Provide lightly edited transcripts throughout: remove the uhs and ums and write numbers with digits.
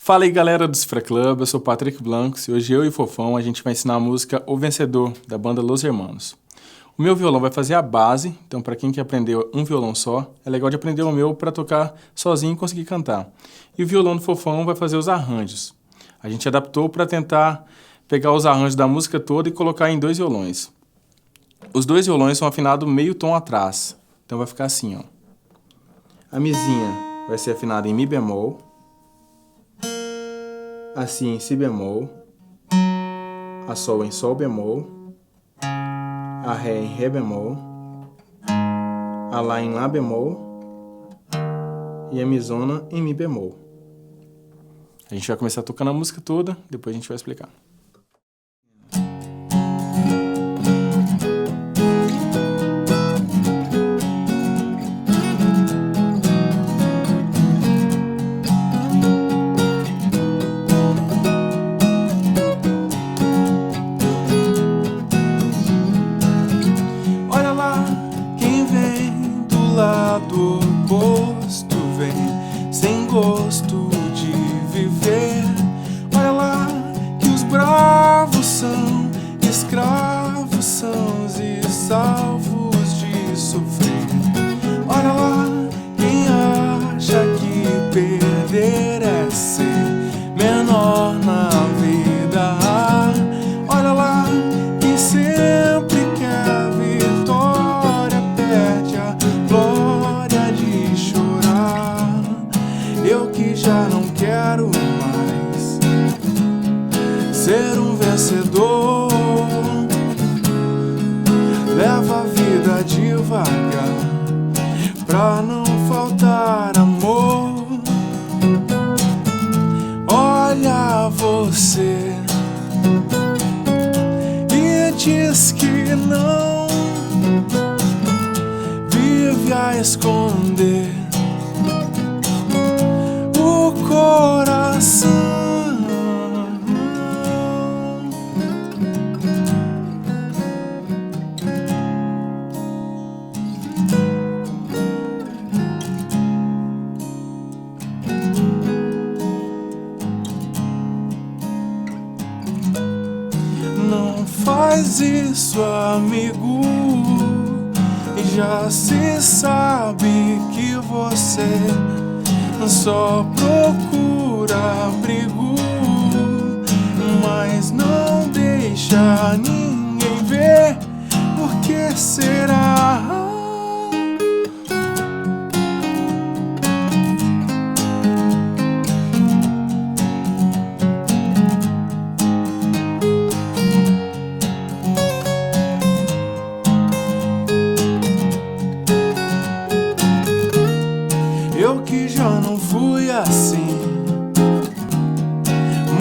Fala aí galera do Cifra Club, eu sou o Patrick Blancos e hoje eu e o Fofão a gente vai ensinar a música O Vencedor, da banda Los Hermanos. O meu violão vai fazer a base, então para quem quer aprender um violão só, é legal de aprender o meu para tocar sozinho e conseguir cantar. E o violão do Fofão vai fazer os arranjos. A gente adaptou para tentar pegar os arranjos da música toda e colocar em dois violões. Os dois violões são afinados meio tom atrás, então vai ficar assim, ó. A mizinha vai ser afinada em Mi bemol, a Si em Si bemol, a Sol em Sol bemol, a Ré em Ré bemol, a Lá em Lá bemol e a Mizona em Mi bemol. A gente vai começar tocando a música toda, depois a gente vai explicar. Do oposto vem sem gosto de viver. Olha lá que os bravos são escravos, sãos e salvos de sofrer. Olha lá quem acha que perder é ser menor na vida. Olha lá quem sempre quer vitória perde a glória de chorar. Eu que já não quero mais ser um vencedor, leva a vida devagar pra não faltar amor. Olha você e diz que não, vive a esconder o coração. Não faz isso, amigo. Já se sabe que você só procura abrigo, mas não deixa ninguém ver. Por que será? Eu que já não fui assim,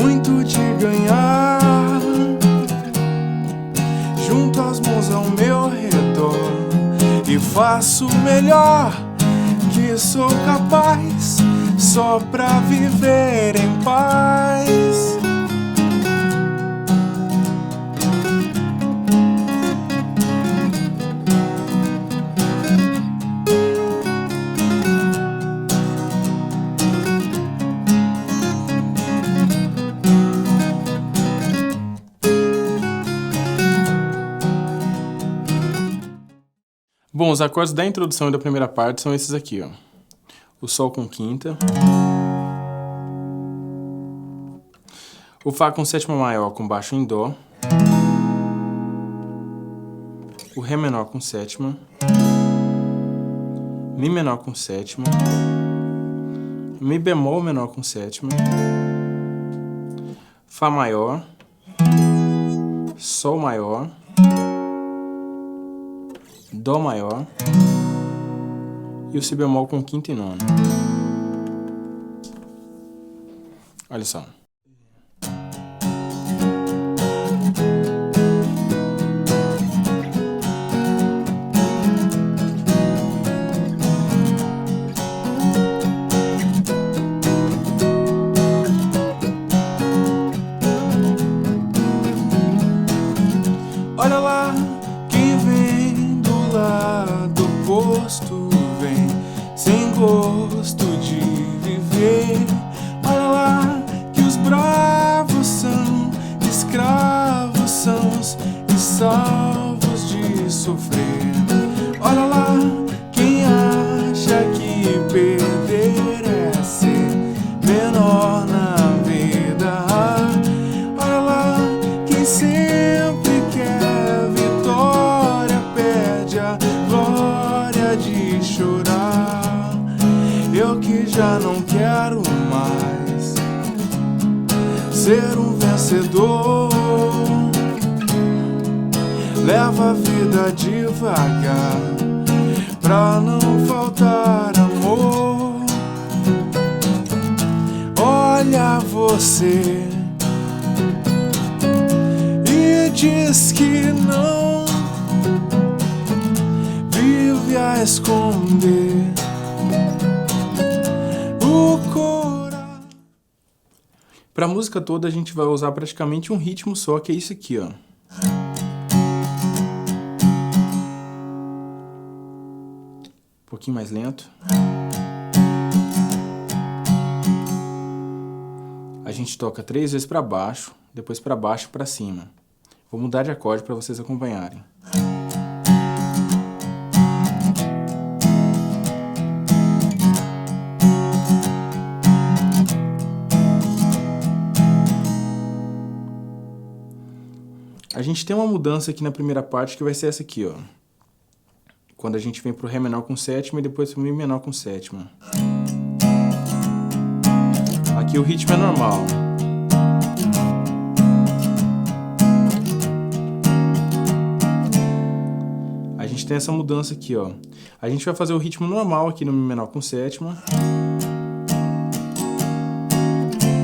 muito de ganhar, junto as mãos ao meu redor e faço o melhor que sou capaz, só pra viver em paz. Bom, os acordes da introdução e da primeira parte são esses aqui, ó. O Sol com quinta, o Fá com sétima maior com baixo em Dó, o Ré menor com sétima, Mi menor com sétima, Mi bemol menor com sétima, Fá maior, Sol maior, Dó maior e o Si bemol com quinta e nona. Olha só. Olha lá quem vem do lado oposto vem sem gosto de viver. Olha lá chega de chorar. Eu que já não quero mais ser um vencedor. Leva a vida devagar pra não faltar amor. Olha você e diz que não, vive a esconder o coração. Para a música toda a gente vai usar praticamente um ritmo só, que é isso aqui, ó. Um pouquinho mais lento. A gente toca 3 vezes para baixo, depois para baixo e para cima. Vou mudar de acorde para vocês acompanharem. A gente tem uma mudança aqui na primeira parte que vai ser essa aqui, ó. Quando a gente vem pro Ré menor com sétima e depois pro Mi menor com sétima. Aqui o ritmo é normal. A gente tem essa mudança aqui, ó. A gente vai fazer o ritmo normal aqui no Mi menor com sétima.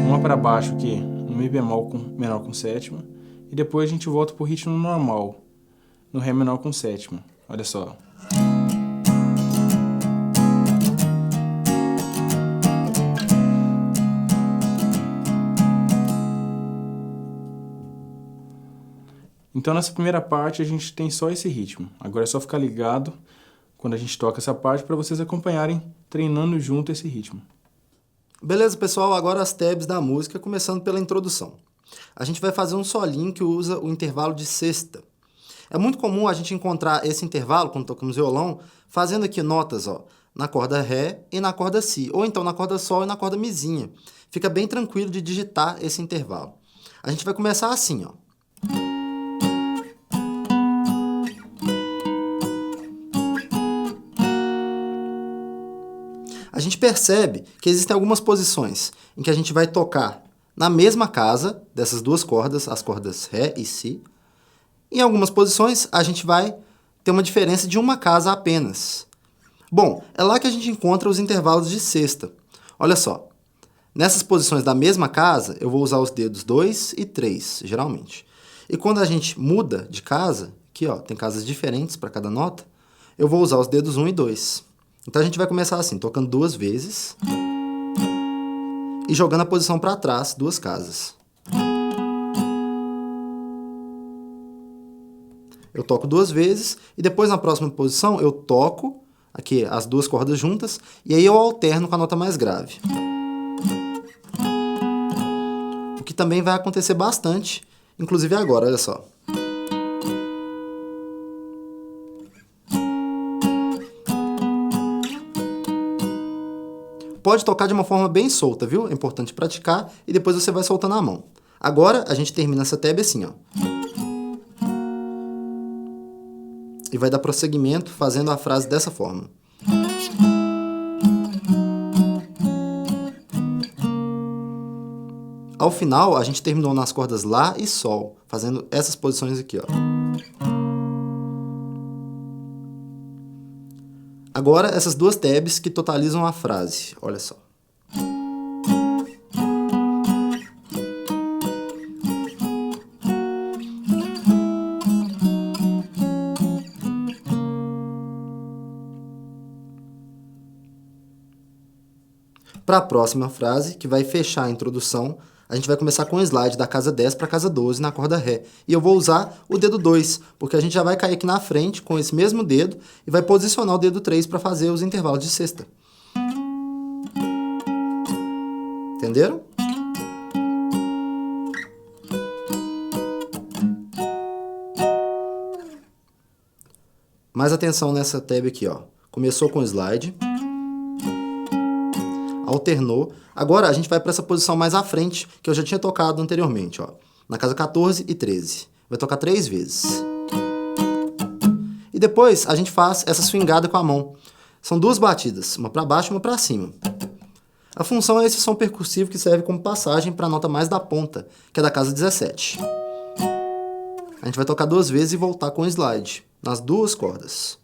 Uma para baixo aqui, no Mi bemol menor com sétima. E depois a gente volta pro ritmo normal, no Ré menor com sétima. Olha só. Então nessa primeira parte a gente tem só esse ritmo. Agora é só ficar ligado quando a gente toca essa parte para vocês acompanharem treinando junto esse ritmo. Beleza, pessoal? Agora as tabs da música, começando pela introdução. A gente vai fazer um solinho que usa o intervalo de sexta. É muito comum a gente encontrar esse intervalo, quando tocamos violão, fazendo aqui notas, ó, na corda Ré e na corda Si, ou então na corda Sol e na corda Mizinha. Fica bem tranquilo de digitar esse intervalo. A gente vai começar assim, ó. A gente percebe que existem algumas posições em que a gente vai tocar na mesma casa dessas duas cordas, as cordas Ré e Si. Em algumas posições, a gente vai ter uma diferença de uma casa apenas. Bom, é lá que a gente encontra os intervalos de sexta. Olha só, nessas posições da mesma casa, eu vou usar os dedos 2 e 3, geralmente. E quando a gente muda de casa, aqui ó, tem casas diferentes para cada nota, eu vou usar os dedos 1 e 2. Então a gente vai começar assim, tocando 2 vezes e jogando a posição para trás, 2 casas. Eu toco 2 vezes e depois na próxima posição eu toco aqui as 2 cordas juntas e aí eu alterno com a nota mais grave. O que também vai acontecer bastante, inclusive agora, olha só. Pode tocar de uma forma bem solta, viu? É importante praticar e depois você vai soltando a mão. Agora, a gente termina essa tab assim, ó. E vai dar prosseguimento fazendo a frase dessa forma. Ao final, a gente terminou nas cordas Lá e Sol, fazendo essas posições aqui, ó. Agora, essas 2 tabs que totalizam a frase. Olha só. Para a próxima frase, que vai fechar a introdução, a gente vai começar com o slide da casa 10 para a casa 12 na corda Ré. E eu vou usar o dedo 2, porque a gente já vai cair aqui na frente com esse mesmo dedo e vai posicionar o dedo 3 para fazer os intervalos de sexta. Entenderam? Mais atenção nessa tab aqui, ó. Começou com o slide, alternou. Agora a gente vai para essa posição mais à frente, que eu já tinha tocado anteriormente, ó. Na casa 14 e 13. Vai tocar 3 vezes. E depois a gente faz essa swingada com a mão. São duas batidas, uma para baixo e uma para cima. A função é esse som percussivo que serve como passagem para a nota mais da ponta, que é da casa 17. A gente vai tocar duas vezes e voltar com o slide, nas duas cordas.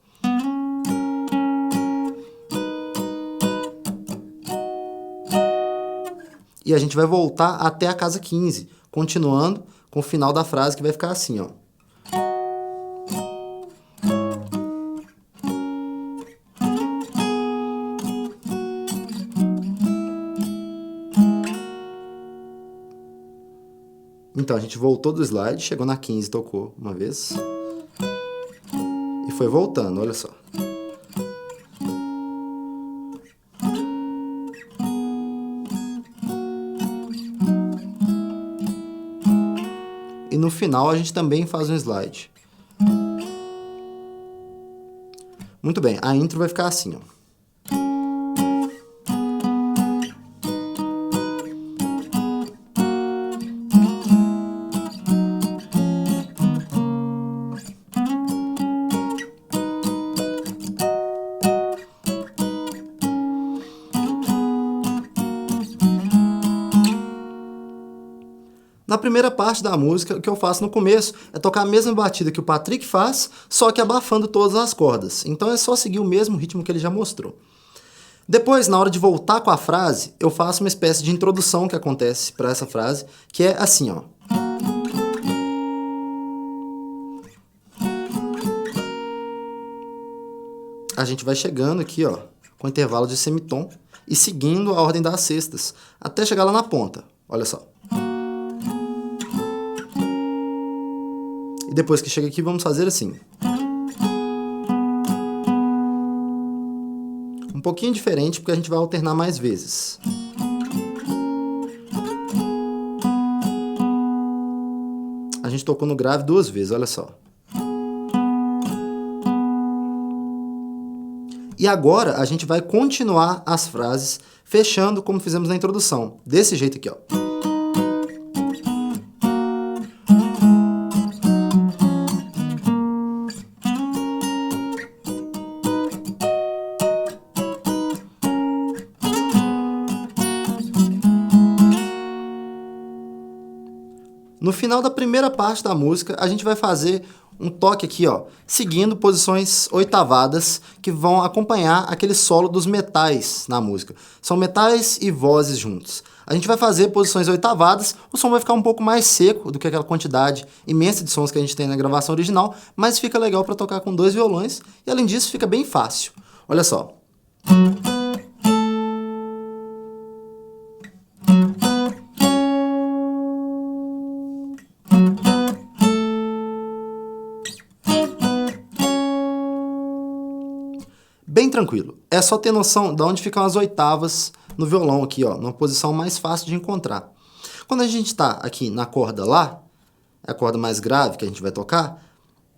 E a gente vai voltar até a casa 15, continuando com o final da frase que vai ficar assim, ó. Então, a gente voltou do slide, chegou na 15, tocou uma vez. E foi voltando, olha só. E no final a gente também faz um slide. Muito bem, a intro vai ficar assim, ó. Na primeira parte da música, o que eu faço no começo é tocar a mesma batida que o Patrick faz, só que abafando todas as cordas. Então é só seguir o mesmo ritmo que ele já mostrou. Depois, na hora de voltar com a frase, eu faço uma espécie de introdução que acontece para essa frase, que é assim, ó. A gente vai chegando aqui, ó, com intervalo de semitom e seguindo a ordem das sextas, até chegar lá na ponta. Olha só. E depois que chega aqui, vamos fazer assim. Um pouquinho diferente, porque a gente vai alternar mais vezes. A gente tocou no grave duas vezes, olha só. E agora a gente vai continuar as frases, fechando como fizemos na introdução. Desse jeito aqui, ó. No final da primeira parte da música, a gente vai fazer um toque aqui, ó, seguindo posições oitavadas que vão acompanhar aquele solo dos metais na música. São metais e vozes juntos. A gente vai fazer posições oitavadas, o som vai ficar um pouco mais seco do que aquela quantidade imensa de sons que a gente tem na gravação original, mas fica legal para tocar com dois violões e, além disso, fica bem fácil. Olha só. Bem tranquilo. É só ter noção de onde ficam as oitavas no violão aqui, ó, numa posição mais fácil de encontrar. Quando a gente está aqui na corda Lá, é a corda mais grave que a gente vai tocar,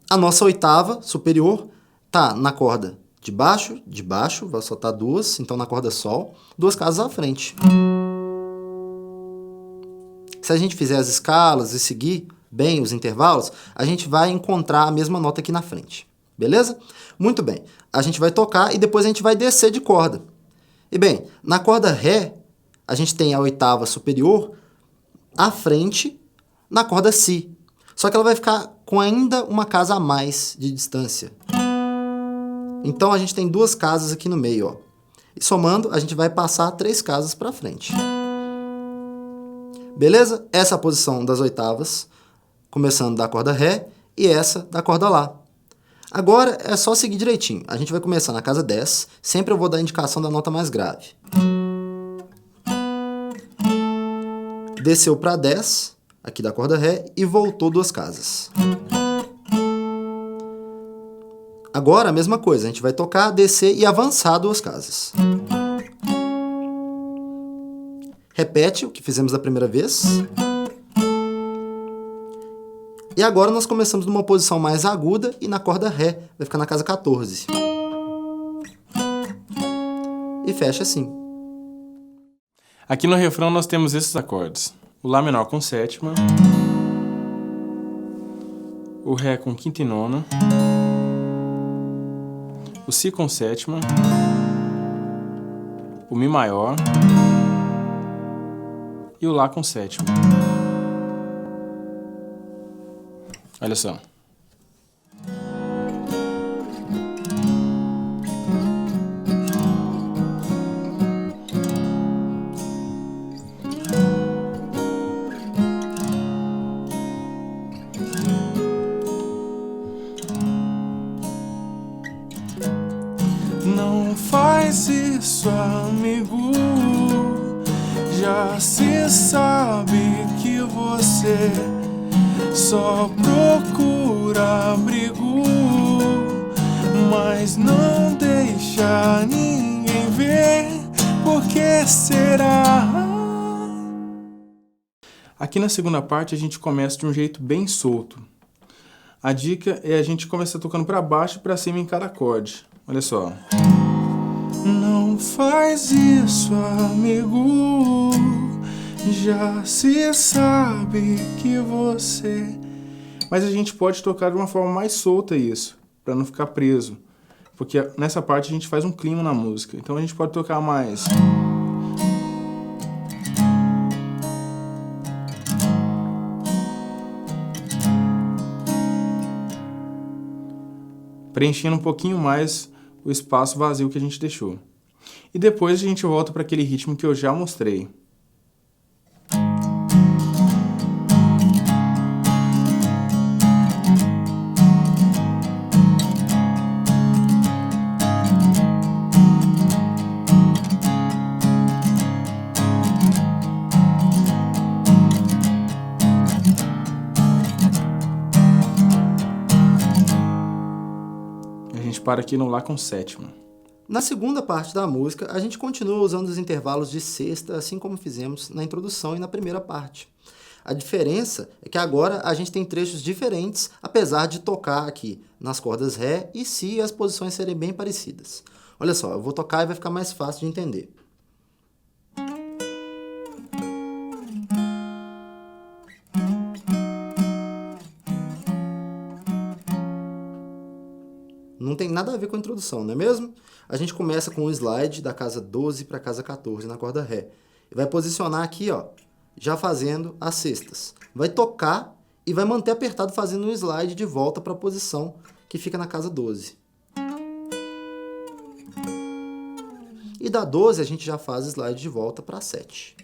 a nossa oitava superior tá na corda de baixo, vai soltar duas, então na corda Sol, duas casas à frente. Se a gente fizer as escalas e seguir bem os intervalos, a gente vai encontrar a mesma nota aqui na frente. Beleza? Muito bem. A gente vai tocar e depois a gente vai descer de corda. E bem, na corda Ré, a gente tem a oitava superior à frente na corda Si. Só que ela vai ficar com ainda uma casa a mais de distância. Então a gente tem duas casas aqui no meio, ó. E somando, a gente vai passar 3 casas para frente. Beleza? Essa é a posição das oitavas, começando da corda Ré e essa da corda Lá. Agora é só seguir direitinho. A gente vai começar na casa 10. Sempre eu vou dar a indicação da nota mais grave. Desceu para 10, aqui da corda Ré, e voltou 2 casas. Agora a mesma coisa. A gente vai tocar, descer e avançar 2 casas. Repete o que fizemos da primeira vez. E agora nós começamos numa posição mais aguda e na corda Ré, vai ficar na casa 14. E fecha assim. Aqui no refrão nós temos esses acordes. O Lá menor com sétima, o Ré com quinta e nona, o Si com sétima, o Mi maior e o Lá com sétima. Olha só. Não faz isso, amigo. Já se sabe que você só procura abrigo, mas não deixa ninguém ver. Por que será? Aqui na segunda parte a gente começa de um jeito bem solto. A dica é a gente começar tocando para baixo e para cima em cada acorde. Olha só. Não faz isso, amigo. Já se sabe que você... Mas a gente pode tocar de uma forma mais solta isso, para não ficar preso. Porque nessa parte a gente faz um clima na música. Então a gente pode tocar mais... preenchendo um pouquinho mais o espaço vazio que a gente deixou. E depois a gente volta para aquele ritmo que eu já mostrei. A gente para aqui no Lá com sétima. Na segunda parte da música, a gente continua usando os intervalos de sexta, assim como fizemos na introdução e na primeira parte. A diferença é que agora a gente tem trechos diferentes, apesar de tocar aqui nas cordas Ré e Si e as posições serem bem parecidas. Olha só, eu vou tocar e vai ficar mais fácil de entender. Não tem nada a ver com a introdução, não é mesmo? A gente começa com o slide da casa 12 para a casa 14 na corda Ré. E vai posicionar aqui, ó, já fazendo as sextas. Vai tocar e vai manter apertado fazendo um slide de volta para a posição que fica na casa 12. E da 12 a gente já faz slide de volta para a 7.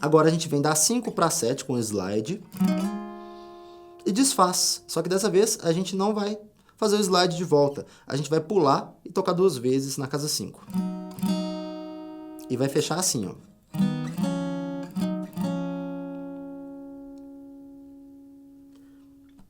Agora a gente vem da 5 para a 7 com o slide e desfaz. Só que dessa vez a gente não vai fazer o slide de volta. A gente vai pular e tocar 2 vezes na casa 5. E vai fechar assim, ó.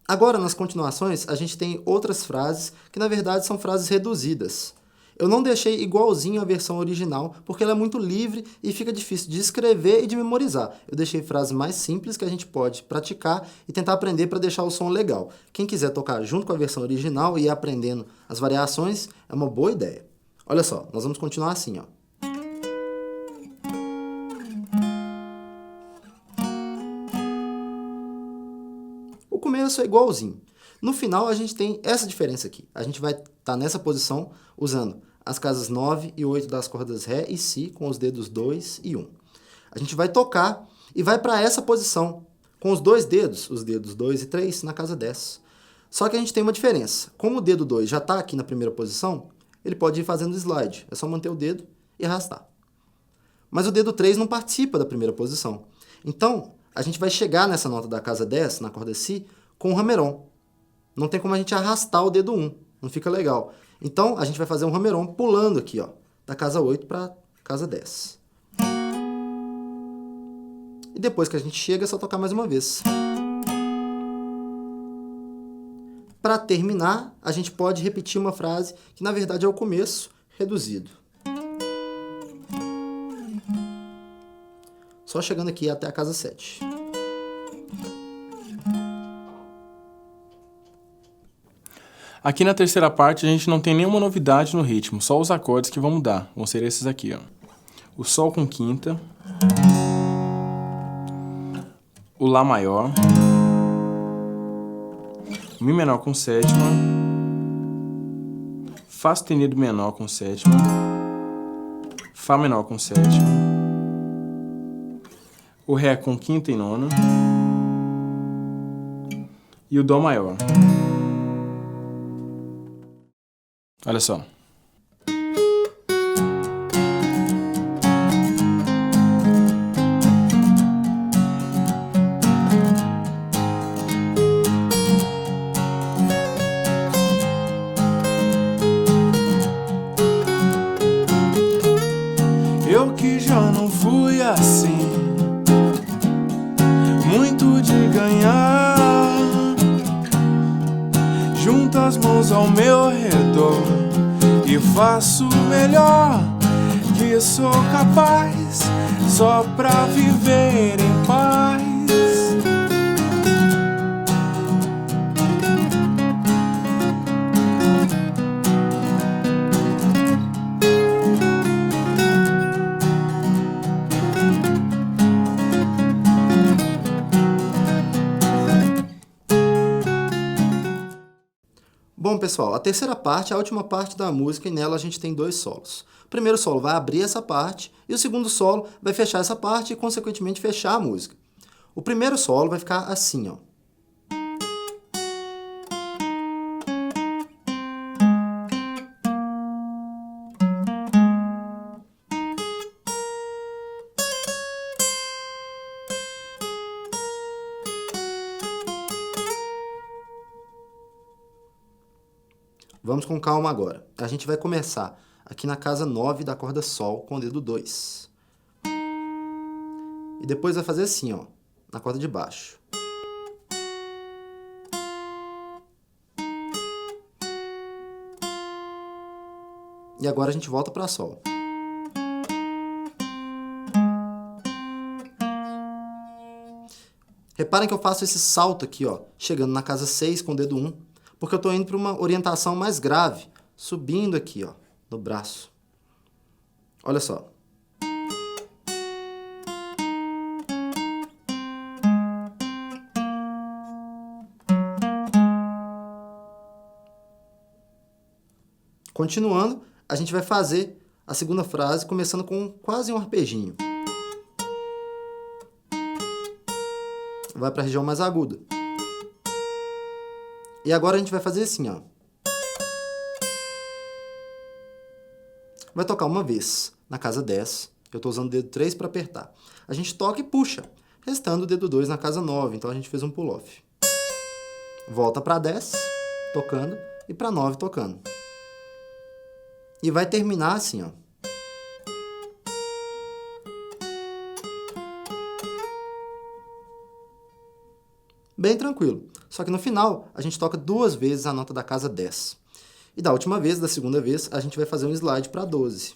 Agora, nas continuações, a gente tem outras frases que, na verdade, são frases reduzidas. Eu não deixei igualzinho a versão original, porque ela é muito livre e fica difícil de escrever e de memorizar. Eu deixei frases mais simples que a gente pode praticar e tentar aprender para deixar o som legal. Quem quiser tocar junto com a versão original e ir aprendendo as variações, é uma boa ideia. Olha só, nós vamos continuar assim, ó. O começo é igualzinho. No final, a gente tem essa diferença aqui. A gente vai estar nessa posição usando as casas 9 e 8 das cordas Ré e Si com os dedos 2 e 1. A gente vai tocar e vai para essa posição com os 2 dedos, os dedos 2 e 3, na casa 10. Só que a gente tem uma diferença. Como o dedo 2 já está aqui na primeira posição, ele pode ir fazendo slide. É só manter o dedo e arrastar. Mas o dedo 3 não participa da primeira posição. Então, a gente vai chegar nessa nota da casa 10, na corda Si, com o hammer-on. Não tem como a gente arrastar o dedo 1, não fica legal. Então, a gente vai fazer um hammer-on pulando aqui, ó, da casa 8 para casa 10. E depois que a gente chega, é só tocar mais uma vez. Para terminar, a gente pode repetir uma frase que, na verdade, é o começo reduzido. Só chegando aqui até a casa 7. Aqui na terceira parte a gente não tem nenhuma novidade no ritmo, só os acordes que vão mudar. Vão ser esses aqui, ó. O Sol com quinta, o Lá maior, Mi menor com sétima, Fá sustenido menor com sétima, Fá menor com sétima, o Ré com quinta e nona e o Dó maior. Olha só. Eu que já não fui assim, muito de ganhar. Junto as mãos ao meu redor e faço o melhor que sou capaz, só pra viver em paz. Bom, pessoal, a terceira parte é a última parte da música e nela a gente tem 2 solos. O primeiro solo vai abrir essa parte e o segundo solo vai fechar essa parte e, consequentemente, fechar a música. O primeiro solo vai ficar assim, ó. Vamos com calma agora. A gente vai começar aqui na casa 9 da corda Sol com o dedo 2. E depois vai fazer assim, ó, na corda de baixo. E agora a gente volta para Sol. Reparem que eu faço esse salto aqui, ó, chegando na casa 6 com o dedo 1, porque eu estou indo para uma orientação mais grave, subindo aqui, ó, no braço. Olha só. Continuando, a gente vai fazer a segunda frase, começando com quase um arpejinho. Vai para a região mais aguda. E agora a gente vai fazer assim, ó. Vai tocar uma vez na casa 10. Eu estou usando o dedo 3 para apertar. A gente toca e puxa, restando o dedo 2 na casa 9. Então a gente fez um pull-off. Volta para 10, tocando, e para 9, tocando. E vai terminar assim, ó. Bem tranquilo. Só que no final, a gente toca 2 vezes a nota da casa 10. E da última vez, da segunda vez, a gente vai fazer um slide para 12.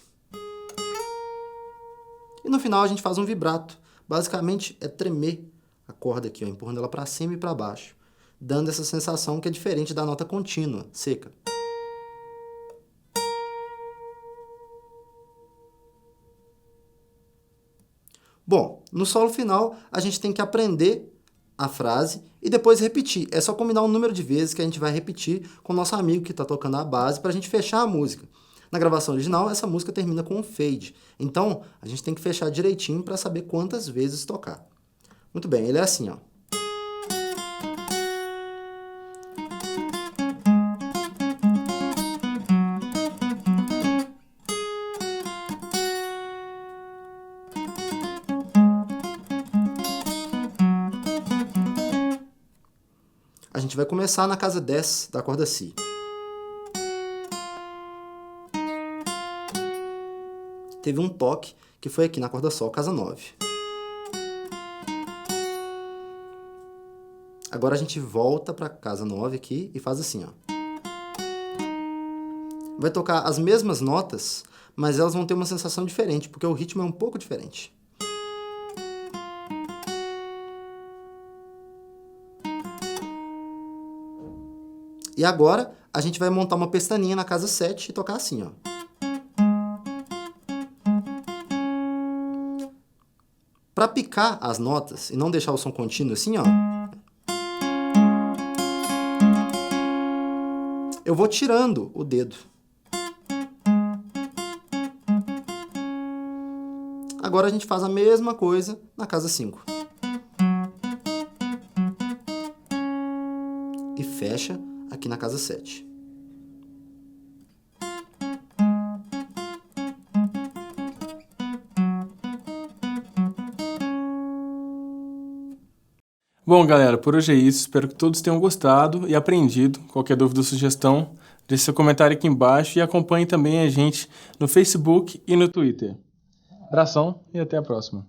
E no final a gente faz um vibrato. Basicamente é tremer a corda aqui, ó, empurrando ela para cima e para baixo, dando essa sensação que é diferente da nota contínua, seca. Bom, no solo final, a gente tem que aprender a frase e depois repetir. É só combinar o número de vezes que a gente vai repetir com o nosso amigo que está tocando a base para a gente fechar a música. Na gravação original, essa música termina com um fade. Então, a gente tem que fechar direitinho para saber quantas vezes tocar. Muito bem, ele é assim, ó. A gente vai começar na casa 10 da corda Si. Teve um toque que foi aqui na corda Sol, casa 9. Agora a gente volta para casa 9 aqui e faz assim, ó. Vai tocar as mesmas notas, mas elas vão ter uma sensação diferente, porque o ritmo é um pouco diferente. E agora, a gente vai montar uma pestaninha na casa 7 e tocar assim, ó. Para picar as notas e não deixar o som contínuo assim, ó, eu vou tirando o dedo. Agora a gente faz a mesma coisa na casa 5. E fecha aqui na casa 7. Bom, galera, por hoje é isso. Espero que todos tenham gostado e aprendido. Qualquer dúvida ou sugestão, deixe seu comentário aqui embaixo e acompanhe também a gente no Facebook e no Twitter. Abração e até a próxima.